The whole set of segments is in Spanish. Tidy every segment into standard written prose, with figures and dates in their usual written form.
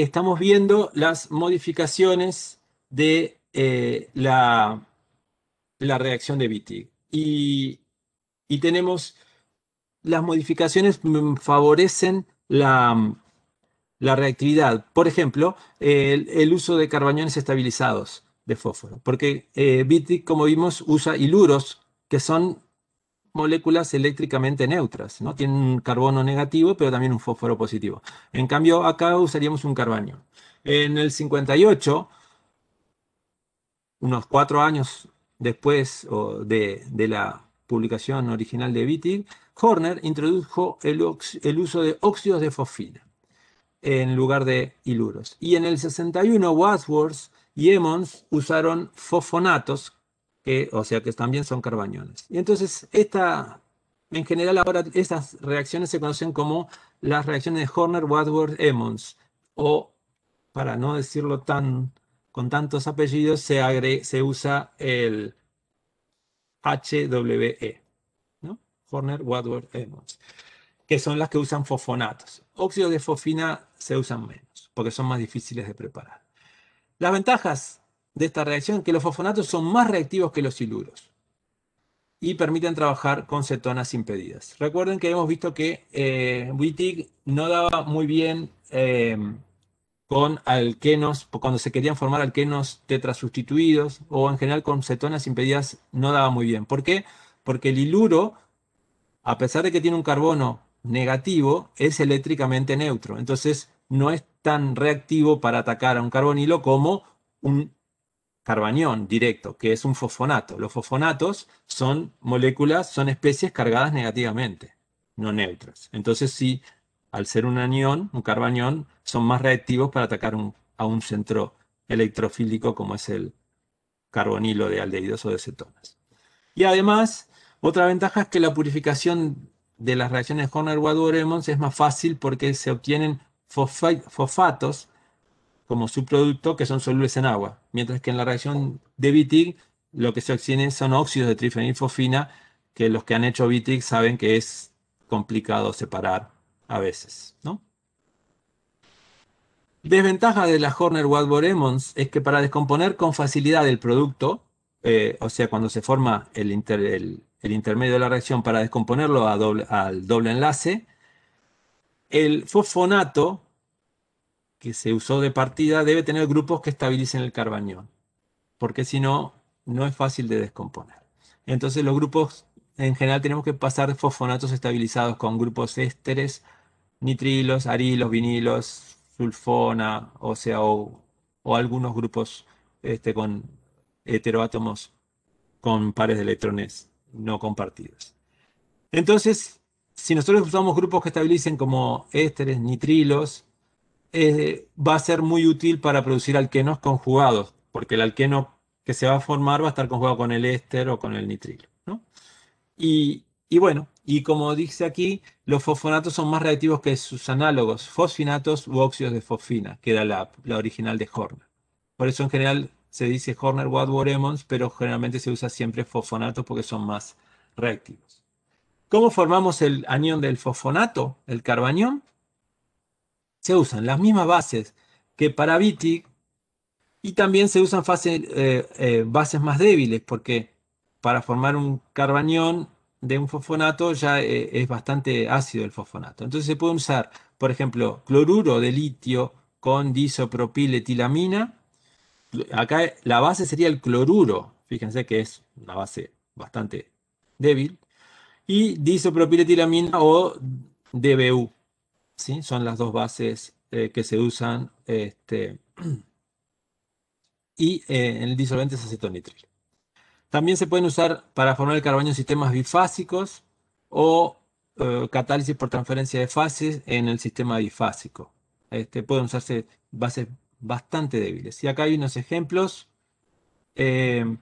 estamos viendo las modificaciones de la reacción de Wittig. Y tenemos las modificaciones favorecen la reactividad. Por ejemplo, el uso de carbañones estabilizados de fósforo. Porque Wittig, como vimos, usa hiluros, que son moléculas eléctricamente neutras, ¿no? Tienen un carbono negativo, pero también un fósforo positivo. En cambio, acá usaríamos un carbañón. En el 58, unos 4 años después de la publicación original de Wittig, Horner introdujo el uso de óxidos de fosfina en lugar de hiluros. Y en el 61, Wadsworth y Emmons usaron fosfonatos, o sea que también son carbañones. Y entonces, en general ahora estas reacciones se conocen como las reacciones de Horner, Wadsworth, Emmons. O, para no decirlo con tantos apellidos, se usa el HWE, ¿no? Horner, Wadsworth, Emmons, que son las que usan fosfonatos. Óxidos de fosfina se usan menos, porque son más difíciles de preparar. Las ventajas de esta reacción es que los fosfonatos son más reactivos que los siluros y permiten trabajar con cetonas impedidas. Recuerden que hemos visto que Wittig no daba muy bien con alquenos, cuando se querían formar alquenos tetrasustituidos, o en general con cetonas impedidas no daba muy bien. ¿Por qué? Porque el iluro, a pesar de que tiene un carbono negativo, es eléctricamente neutro. Entonces no es tan reactivo para atacar a un carbonilo como un carbañón directo, que es un fosfonato. Los fosfonatos son moléculas, son especies cargadas negativamente, no neutras. Entonces sí, al ser un anión, un carbañón, son más reactivos para atacar a un centro electrofílico como es el carbonilo de aldehídos o de cetonas. Y además, otra ventaja es que la purificación de las reacciones Horner-Wadsworth-Emmons es más fácil porque se obtienen fosfatos como subproducto que son solubles en agua, mientras que en la reacción de Wittig lo que se obtiene son óxidos de trifenilfosfina, que los que han hecho Wittig saben que es complicado separar a veces, ¿no? Desventaja de la Horner-Wadsworth-Emmons es que para descomponer con facilidad el producto, o sea, cuando se forma el intermedio de la reacción, para descomponerlo al doble enlace, el fosfonato que se usó de partida debe tener grupos que estabilicen el carbañón, porque si no, no es fácil de descomponer. Entonces los grupos, en general, tenemos que pasar fosfonatos estabilizados con grupos ésteres, nitrilos, arilos, vinilos, sulfona, o algunos grupos con heteroátomos con pares de electrones no compartidos. Entonces, si nosotros usamos grupos que estabilicen como ésteres, nitrilos, va a ser muy útil para producir alquenos conjugados, porque el alqueno que se va a formar va a estar conjugado con el éster o con el nitrilo, ¿no? Y bueno, y como dice aquí, los fosfonatos son más reactivos que sus análogos, fosfinatos u óxidos de fosfina, que era la original de Horner. Por eso en general se dice Horner-Wadsworth-Emmons, pero generalmente se usa siempre fosfonatos porque son más reactivos. ¿Cómo formamos el anión del fosfonato, el carbanión? Se usan las mismas bases que para Wittig y también se usan bases más débiles porque para formar un carbanión de un fosfonato ya es bastante ácido el fosfonato. Entonces se puede usar, por ejemplo, cloruro de litio con disopropiletilamina. Acá la base sería el cloruro. Fíjense que es una base bastante débil. Y disopropiletilamina o DBU. ¿Sí? Son las dos bases que se usan y el disolvente es acetonitrilo. También se pueden usar para formar el carbaño en sistemas bifásicos o catálisis por transferencia de fases en el sistema bifásico. Pueden usarse bases bastante débiles. Y acá hay unos ejemplos. Eh,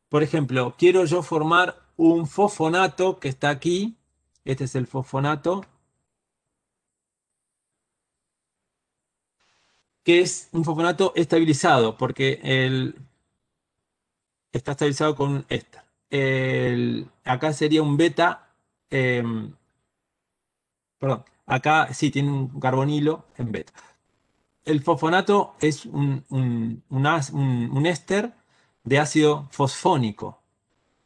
por ejemplo, quiero yo formar un fosfonato que está aquí. Este es el fosfonato, que es un fosfonato estabilizado, porque está estabilizado con un éster. Acá sería un beta, perdón, acá sí tiene un carbonilo en beta. el fosfonato es un éster de ácido fosfónico,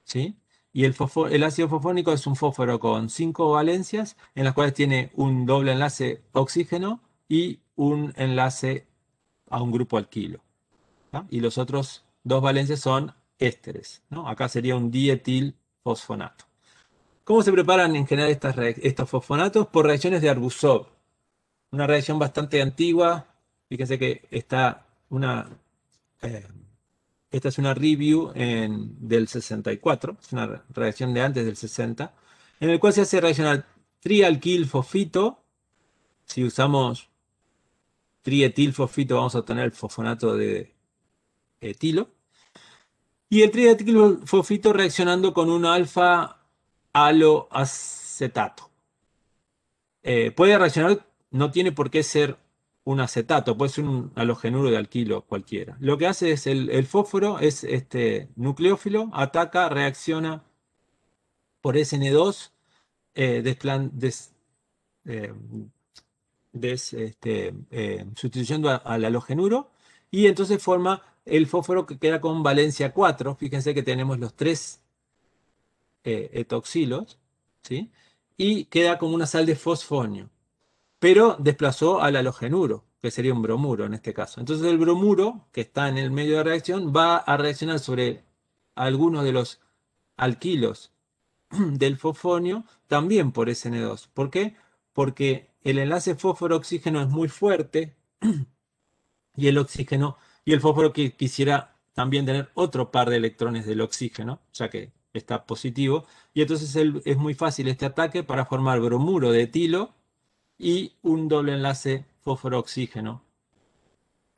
¿sí? Y el ácido fosfónico es un fósforo con 5 valencias, en las cuales tiene un doble enlace oxígeno y un enlace a un grupo alquilo, ¿tá? Y los otros 2 valencias son ésteres, ¿no? Acá sería un dietilfosfonato. ¿Cómo se preparan en general estos fosfonatos? Por reacciones de Arbuzov. Una reacción bastante antigua. Fíjense que eh, esta es una review del 64, es una reacción de antes del 60, en el cual se hace reaccionar trialquilfosfito. Si usamos trietilfosfito vamos a obtener el fosfonato de etilo. Y el trialquilfosfito reaccionando con un alfa haloacetato. Puede reaccionar, no tiene por qué ser un acetato, puede ser un halogenuro de alquilo cualquiera. Lo que hace es el fósforo, es este nucleófilo, ataca, reacciona por SN2, eh, sustituyendo al halogenuro, y entonces forma el fósforo que queda con valencia 4. Fíjense que tenemos los tres etoxilos, ¿sí? Y queda como una sal de fosfonio, pero desplazó al halogenuro, que sería un bromuro en este caso. Entonces el bromuro, que está en el medio de reacción, va a reaccionar sobre algunos de los alquilos del fosfonio, también por SN2. ¿Por qué? Porque el enlace fósforo-oxígeno es muy fuerte y el oxígeno y el fósforo quisiera también tener otro par de electrones del oxígeno, ya que está positivo, y entonces es muy fácil este ataque para formar bromuro de etilo y un doble enlace fósforo-oxígeno,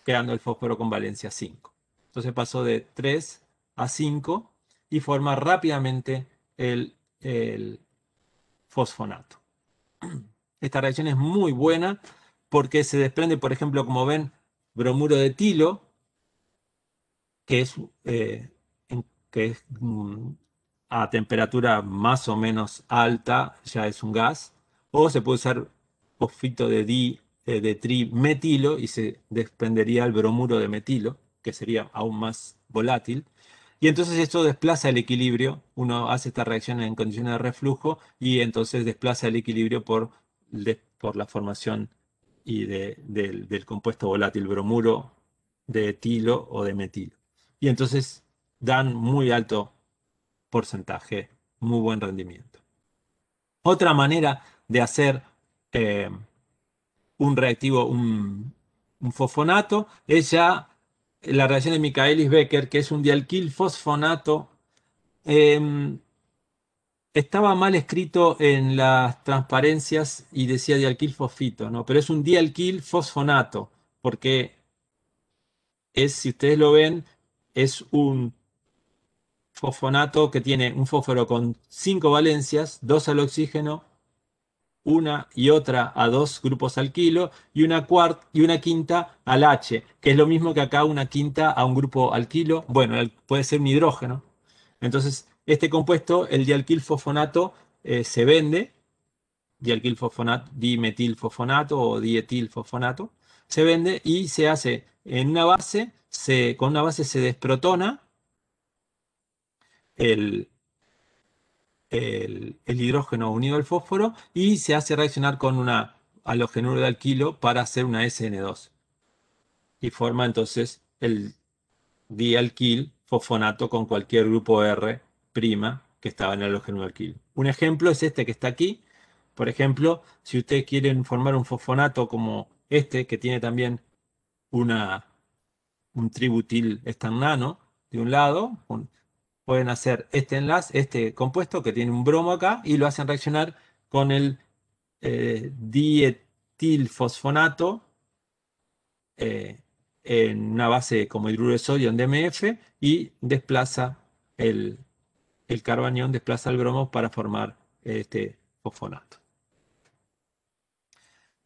creando el fósforo con valencia 5. Entonces pasó de 3 a 5 y forma rápidamente el fosfonato. Esta reacción es muy buena porque se desprende, por ejemplo, como ven, bromuro de etilo, que es, eh, que es a temperatura más o menos alta, ya es un gas, o se puede usar fosfito de trimetilo y se desprendería el bromuro de metilo, que sería aún más volátil. Y entonces esto desplaza el equilibrio, uno hace esta reacción en condiciones de reflujo y entonces desplaza el equilibrio por la formación del compuesto volátil bromuro de etilo o de metilo. Y entonces dan muy alto porcentaje, muy buen rendimiento. Otra manera de hacer eh, un reactivo, un fosfonato, es ya la reacción de Michaelis-Becker, que es un dialquil fosfonato. Eh, Estaba mal escrito en las transparencias y decía dialquil fosfito, ¿no? Pero es un dialquil fosfonato, porque si ustedes lo ven, es un fosfonato que tiene un fósforo con 5 valencias, 2 al oxígeno, una y otra a 2 grupos alquilo y una quinta al H, que es lo mismo que acá una quinta a un grupo alquilo. Bueno, puede ser un hidrógeno. Entonces, este compuesto, el dialquilfosfonato, se vende, dialquilfosfonato, dimetilfosfonato o dietilfosfonato, se vende y se hace en una base, con una base se desprotona el, el hidrógeno unido al fósforo y se hace reaccionar con una halogenuro de alquilo para hacer una SN2. Y forma entonces el dialquil fosfonato con cualquier grupo R' que estaba en el halógeno de alquilo. Un ejemplo es este que está aquí. Por ejemplo, si ustedes quieren formar un fosfonato como este, que tiene también un tributil estannano de un lado, pueden hacer este enlace, este compuesto que tiene un bromo acá, y lo hacen reaccionar con el dietilfosfonato eh, en una base como hidruro de sodio en DMF y desplaza el, el carbanión, desplaza el bromo para formar este fosfonato.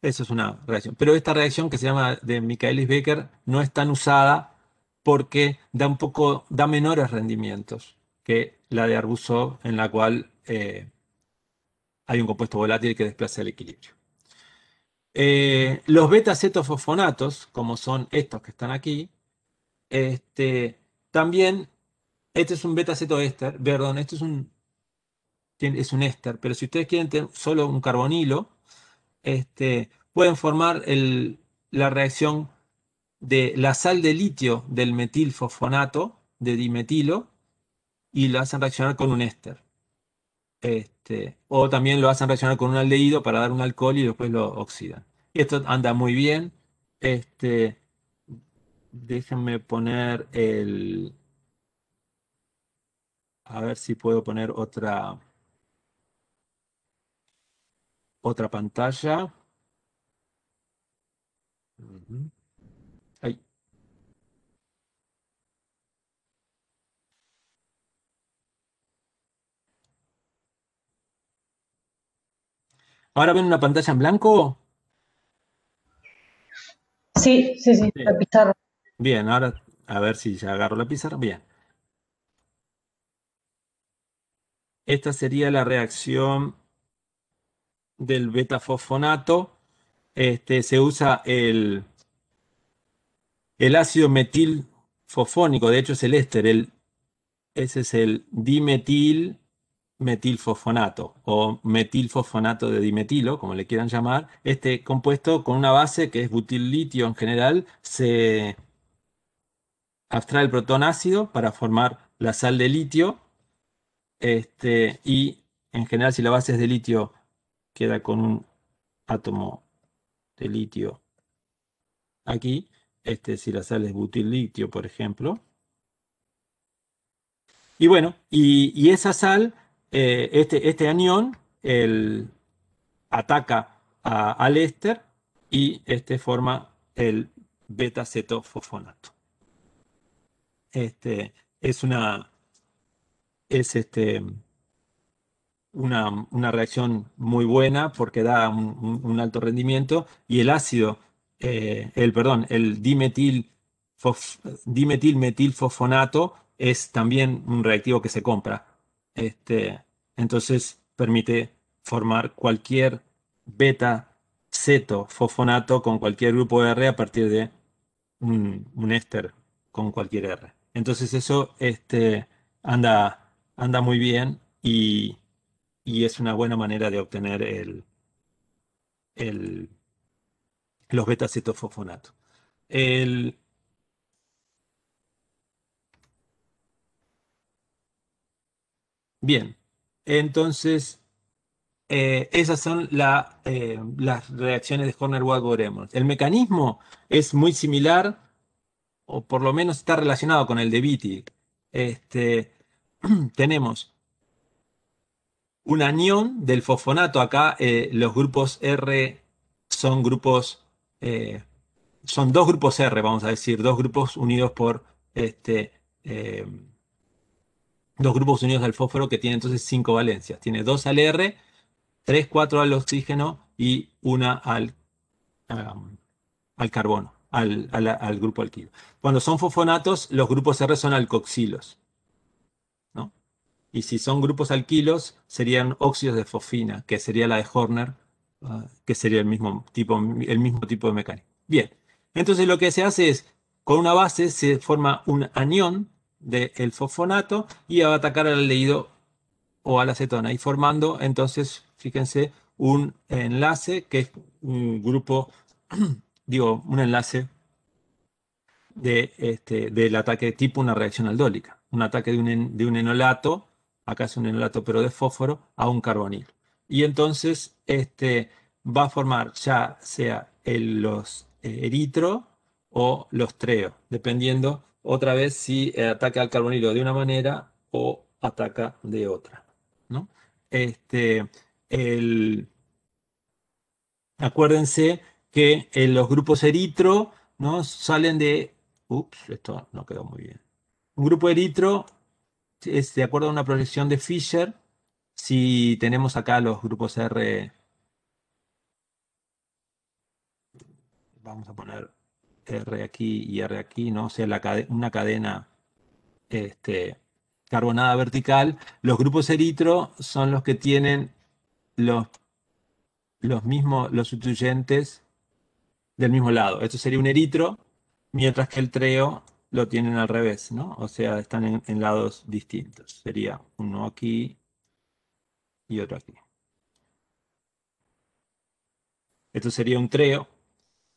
Eso es una reacción. Pero esta reacción que se llama de Michaelis-Becker no es tan usada porque da menores rendimientos que la de Arbuzov, en la cual hay un compuesto volátil que desplaza el equilibrio. Los beta-cetofosfonatos, como son estos que están aquí, también, este es un beta-cetoéster, perdón, este es un éster, pero si ustedes quieren tener solo un carbonilo, pueden formar la reacción de la sal de litio del metilfosfonato de dimetilo y lo hacen reaccionar con un éster. O también lo hacen reaccionar con un aldehído para dar un alcohol y después lo oxidan. Y esto anda muy bien. Este, Déjenme poner a ver si puedo poner otra pantalla. Ujú. Ahí. ¿Ahora ven una pantalla en blanco? Sí, sí, sí, Sí. la pizarra. Bien, ahora a ver si ya agarro la pizarra. Bien. Esta sería la reacción del betafosfonato. Se usa el ácido metilfosfónico, de hecho es el éster, ese es el dimetil metilfosfonato o metilfosfonato de dimetilo, como le quieran llamar. Este compuesto con una base que es butil litio en general, se abstrae el protón ácido para formar la sal de litio. Y en general, si la base es de litio, queda con un átomo de litio aquí. Si la sal es butil litio, por ejemplo. Y bueno, y esa sal, este anión, ataca al éster y forma el beta-cetofosfonato. Este, es una, es una reacción muy buena porque da un alto rendimiento y el ácido, perdón, el dimetilmetilfosfonato es también un reactivo que se compra. Entonces permite formar cualquier beta-cetofosfonato con cualquier grupo R a partir de un éster con cualquier R. Entonces eso anda muy bien y es una buena manera de obtener el- los beta-cetofosfonatos. El- Bien, entonces esas son las reacciones de Horner-Watt-Boremont. El mecanismo es muy similar, o por lo menos está relacionado con el de Wittig. Tenemos un anión del fosfonato acá, los grupos R son grupos, eh, son dos grupos R, vamos a decir, dos grupos unidos por este, eh, dos grupos unidos al fósforo que tienen entonces cinco valencias. Tiene dos al R, tres, cuatro al oxígeno y una um, al carbono, al grupo alquilo. Cuando son fosfonatos, los grupos R son alcoxilos, ¿no? Y si son grupos alquilos, serían óxidos de fosfina, que sería la de Horner, que sería el mismo tipo de mecanismo. Bien, entonces lo que se hace es, con una base se forma un anión del fosfonato y va a atacar al aldehído o a la acetona, y formando entonces, fíjense, un enlace que es un grupo, digo, un enlace del ataque tipo una reacción aldólica, un ataque de un enolato, acá es un enolato pero de fósforo, a un carbonilo. Y entonces va a formar ya sea los eritro o los treo, dependiendo otra vez si ataca al carbonilo de una manera o ataca de otra, ¿no? Este, el, Acuérdense que los grupos eritro, ¿no? Salen de... Ups, esto no quedó muy bien. Un grupo eritro es de acuerdo a una proyección de Fisher. Si tenemos acá los grupos R, vamos a poner R aquí y R aquí, ¿no? O sea, una cadena este, carbonada vertical. Los grupos eritro son los que tienen los, los mismos, los sustituyentes del mismo lado. Esto sería un eritro, mientras que el treo lo tienen al revés, ¿no? O sea, están en lados distintos. Sería uno aquí y otro aquí. Esto sería un treo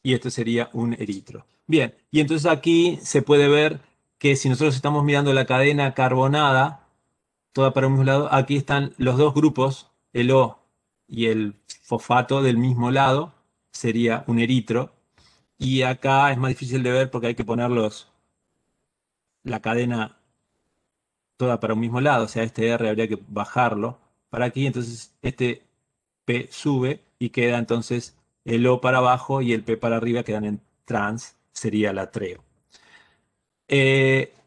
y esto sería un eritro. Bien, y entonces aquí se puede ver que si nosotros estamos mirando la cadena carbonada, toda para un mismo lado, aquí están los dos grupos, el O y el fosfato del mismo lado, sería un eritro. Y acá es más difícil de ver porque hay que ponerlos la cadena toda para un mismo lado, o sea, este R habría que bajarlo para aquí, entonces este P sube y queda entonces el O para abajo y el P para arriba quedan en trans, sería la treo.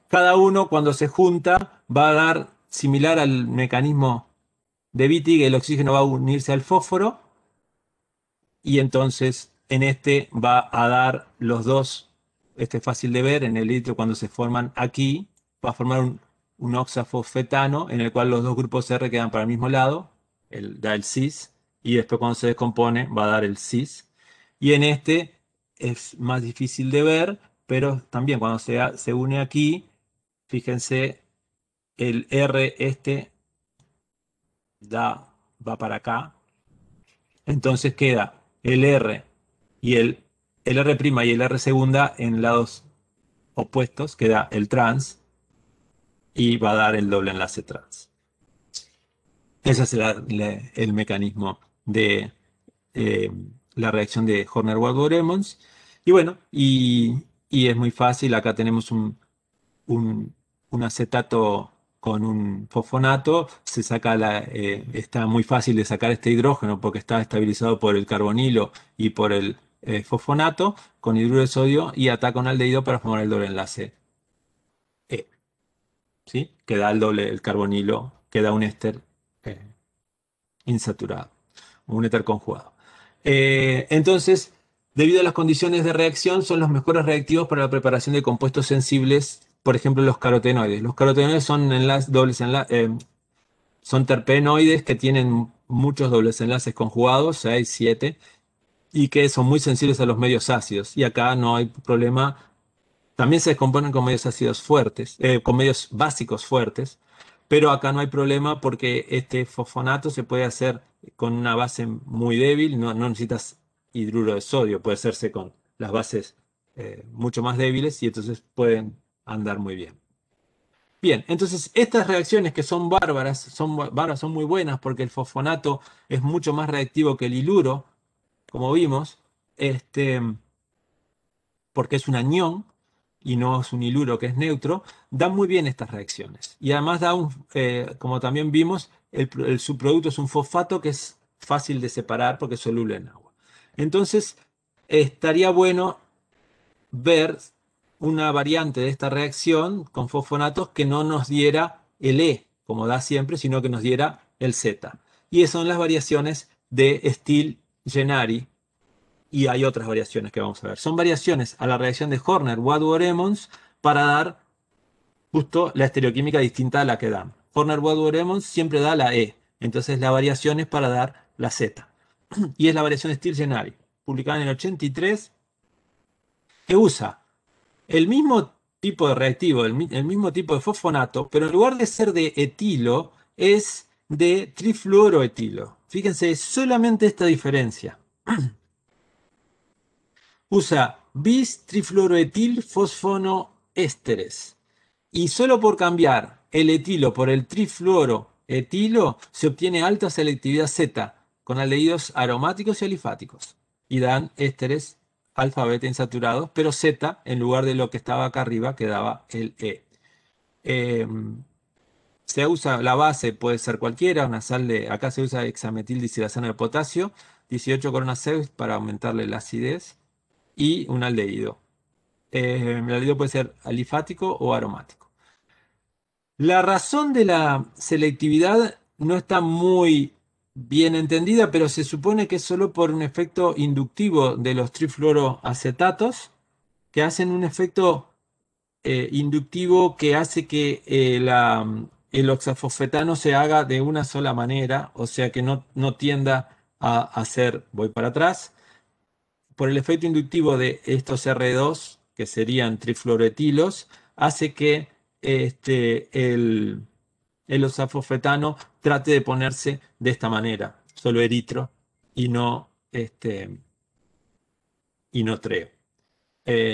Cada uno cuando se junta va a dar similar al mecanismo de Wittig, el oxígeno va a unirse al fósforo y entonces en este va a dar los dos, este es fácil de ver, en el litro cuando se forman aquí, va a formar un oxafosfetano en el cual los dos grupos R quedan para el mismo lado, da el cis, y después cuando se descompone va a dar el cis. Y en este es más difícil de ver, pero también cuando se une aquí, fíjense, el R este va para acá, entonces queda el R y el R' y el R segunda en lados opuestos, queda el trans y va a dar el doble enlace trans. Ese es el mecanismo de eh, la reacción de Horner-Waldo-Emmons. Y bueno, y es muy fácil, acá tenemos un, un acetato con un fosfonato, está muy fácil de sacar este hidrógeno porque está estabilizado por el carbonilo y por el fosfonato con hidruro de sodio y ataca un aldehído para formar el doble enlace E, ¿sí? Que da el doble, el carbonilo, que da un éster eh, insaturado, un éter conjugado. Entonces, debido a las condiciones de reacción, son los mejores reactivos para la preparación de compuestos sensibles, por ejemplo, los carotenoides. Los carotenoides son son terpenoides que tienen muchos dobles enlaces conjugados, 6, 7, y que son muy sensibles a los medios ácidos. Y acá no hay problema. También se descomponen con medios ácidos fuertes, con medios básicos fuertes, pero acá no hay problema porque este fosfonato se puede hacer con una base muy débil, no necesitas hidruro de sodio, puede hacerse con las bases mucho más débiles y entonces pueden andar muy bien. Bien, entonces estas reacciones que son bárbaras, son muy buenas porque el fosfonato es mucho más reactivo que el iluro, como vimos, este, porque es un anión y no es un iluro que es neutro, dan muy bien estas reacciones. Y además como también vimos, el subproducto es un fosfato que es fácil de separar porque es soluble en agua. Entonces, estaría bueno ver una variante de esta reacción con fosfonatos que no nos diera el E, como da siempre, sino que nos diera el Z. Y esas son las variaciones de Steele-Gennari, y hay otras variaciones que vamos a ver. Son variaciones a la reacción de Horner-Woodward-Emmons para dar justo la estereoquímica distinta a la que dan. Horner-Woodward-Emmons siempre da la E, entonces la variación es para dar la Z. Y es la variación de Steele-Gennari, publicada en el 83, que usa el mismo tipo de reactivo, el mismo tipo de fosfonato, pero en lugar de ser de etilo, es de trifluoroetilo. Fíjense, solamente esta diferencia. Usa bis trifluoroetil fosfonoésteres. Y solo por cambiar el etilo por el trifluoroetilo se obtiene alta selectividad Z con aldehídos aromáticos y alifáticos. Y dan ésteres alfa beta insaturados, pero Z en lugar de lo que estaba acá arriba quedaba el E. Eh, Se usa la base, puede ser cualquiera, una sal de, acá se usa hexametildicilazano de potasio, 18 corona 6 para aumentarle la acidez y un aldehído. El aldehído puede ser alifático o aromático. La razón de la selectividad no está muy bien entendida, pero se supone que es solo por un efecto inductivo de los trifluoroacetatos que hacen un efecto inductivo que hace que el oxafosfetano se haga de una sola manera, o sea que no tienda a hacer, voy para atrás, por el efecto inductivo de estos R2, que serían trifluoroetilos, hace que el osafofetano trate de ponerse de esta manera, solo eritro y no treo.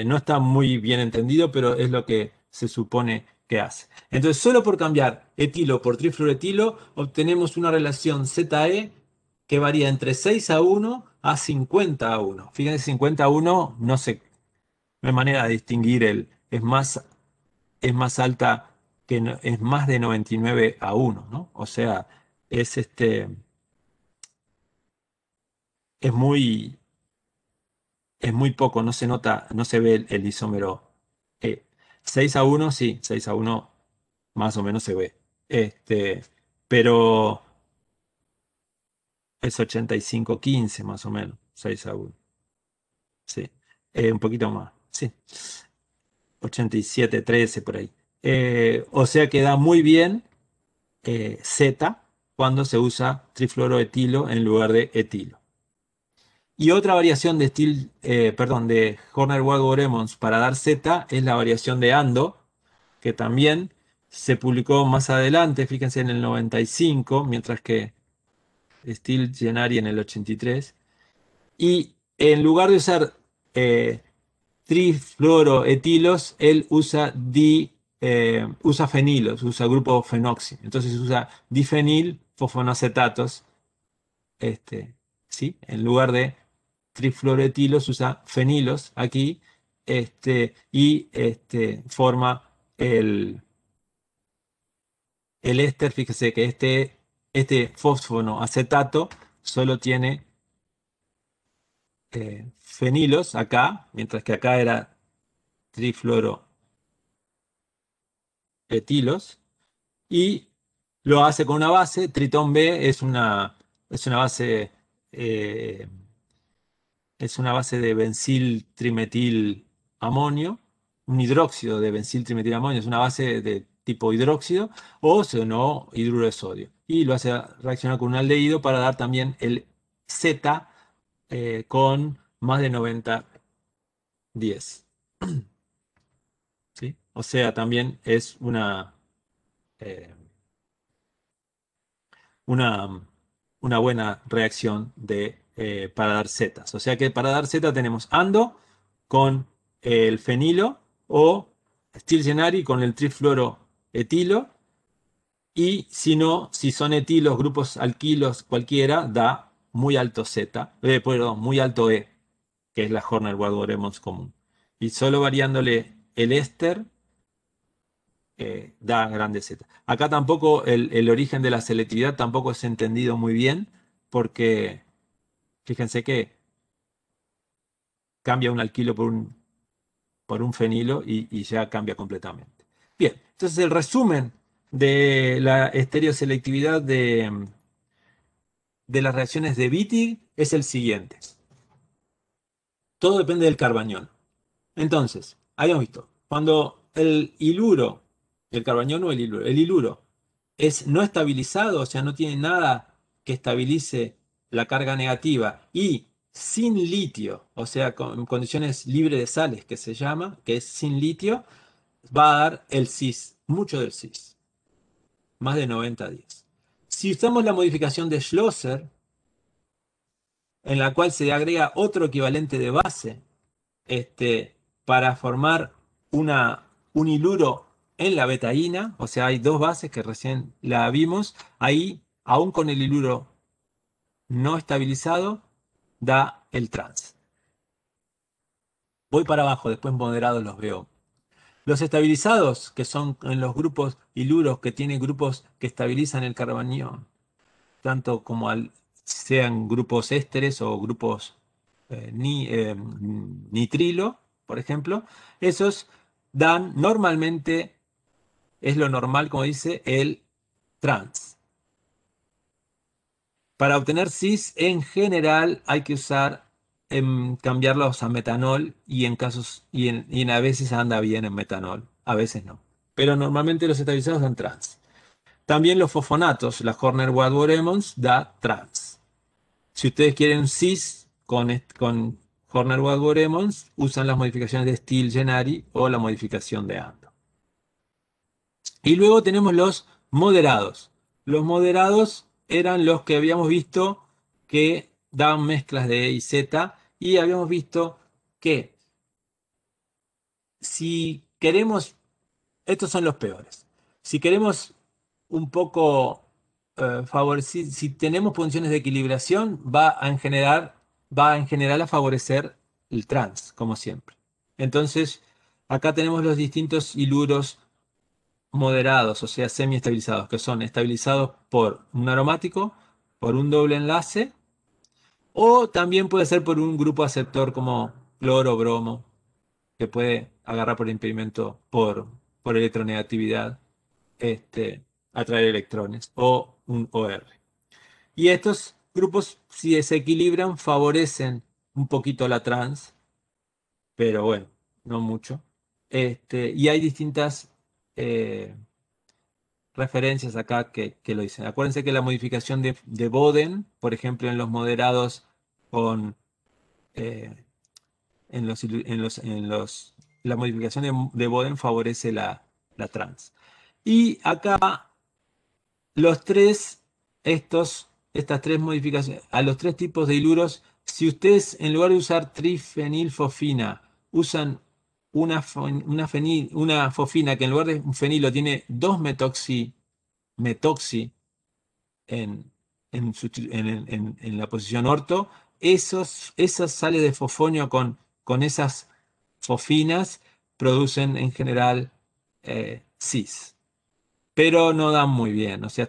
No está muy bien entendido, pero es lo que se supone que hace. Entonces, solo por cambiar etilo por trifluoretilo, obtenemos una relación ZE que varía entre 6:1 a 50:1. Fíjense, 50:1 no sé, no hay manera de distinguir es más alta es más de 99:1, ¿no? O sea, es es muy, es muy poco, no se nota, no se ve el isómero. 6:1, sí, 6:1 más o menos se ve. Pero es 85:15 más o menos, 6:1. Sí. Un poquito más, sí. 87:13 por ahí. O sea que da muy bien Z cuando se usa trifluoroetilo en lugar de etilo. Y otra variación de Horner-Wadsworth-Emmons para dar Z es la variación de Ando, que también se publicó más adelante, fíjense en el 95, mientras que Steele-Gennari en el 83. Y en lugar de usar eh, trifluoroetilos, él usa fenilos, usa grupo fenoxi. Entonces usa difenil fosfonacetatos, ¿sí? En lugar de trifluoroetilos usa fenilos aquí, y forma el éster. Fíjese que este fósfono acetato solo tiene fenilos acá, mientras que acá era trifluoroetilos, y lo hace con una base. Tritón B es una base, eh, es una base de bencil trimetil amonio, un hidróxido de bencil trimetil amonio, es una base de tipo hidróxido, o si no, hidruro de sodio. Y lo hace reaccionar con un aldehído para dar también el Z con más de 90:10. ¿Sí? O sea, también es eh, una, una buena reacción para dar zetas. O sea que para dar Z tenemos ando con el fenilo o Stilgenari con el trifluoroetilo. Y si no, si son etilos, grupos alquilos cualquiera, da muy alto Z, perdón, muy alto E, que es la Horner-Wadsworth-Emmons común. Y solo variándole el éster da grande Z. Acá tampoco el origen de la selectividad tampoco es entendido muy bien, porque fíjense que cambia un alquilo por un fenilo y ya cambia completamente. Bien, entonces el resumen de la estereoselectividad de las reacciones de Wittig es el siguiente. Todo depende del carbañón. Entonces, habíamos visto, cuando el carbañón o el iluro es no estabilizado, o sea, no tiene nada que estabilice la carga negativa y sin litio, o sea, con condiciones libres de sales que se llama, que es sin litio, va a dar el cis, mucho del cis, más de 90:10. Si usamos la modificación de Schlosser, en la cual se agrega otro equivalente de base, para formar un iluro en la betaína, o sea, hay dos bases que recién la vimos, ahí, aún con el iluro no estabilizado, da el trans. Voy para abajo, después moderados los veo. Los estabilizados, que son en los grupos iluros que tienen grupos que estabilizan el carbanión, tanto como sean grupos ésteres o grupos nitrilo, por ejemplo, esos dan normalmente, es lo normal, como dice, el trans. Para obtener cis, en general, hay que cambiarlos a metanol y a veces anda bien en metanol, a veces no. Pero normalmente los estabilizados dan trans. También los fosfonatos, la Horner-Wadsworth-Emmons da trans. Si ustedes quieren cis con Horner-Wadsworth-Emmons usan las modificaciones de Steele-Gennari o la modificación de Ando. Y luego tenemos los moderados. Los moderados eran los que habíamos visto que daban mezclas de E y Z y habíamos visto que si queremos, estos son los peores. Si queremos un poco favorecer, si tenemos funciones de equilibración, va en general a favorecer el trans, como siempre. Entonces, acá tenemos los distintos hiluros moderados, o sea, semiestabilizados, que son estabilizados por un aromático, por un doble enlace, o también puede ser por un grupo aceptor como cloro, bromo, que puede agarrar por impedimento por electronegatividad, atraer electrones, o un OR. Y estos grupos, si se equilibran, favorecen un poquito la trans, pero bueno, no mucho. Y hay distintas eh, referencias acá que lo dicen. Acuérdense que la modificación de Boden, por ejemplo, en los moderados con eh, la modificación de Boden favorece la trans. Y acá los tres, estas tres modificaciones, a los tres tipos de hiluros, si ustedes en lugar de usar trifenilfosfina usan una fosfina que en lugar de un fenilo tiene dos metoxi en la posición orto, esas sales de fosfonio con esas fosfinas producen en general cis, pero no dan muy bien, o sea,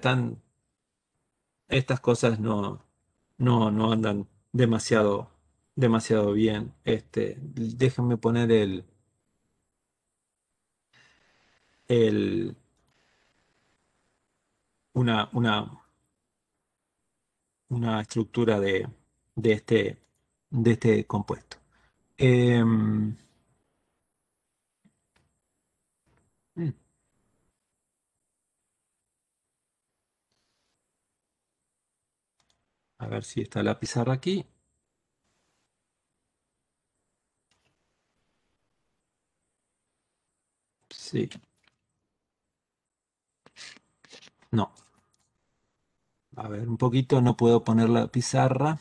estas cosas no andan demasiado bien. Déjenme poner el, una, una, una estructura de este, de este compuesto. Em, mm, a ver si está la pizarra aquí. Sí, no. A ver, un poquito, no puedo poner la pizarra.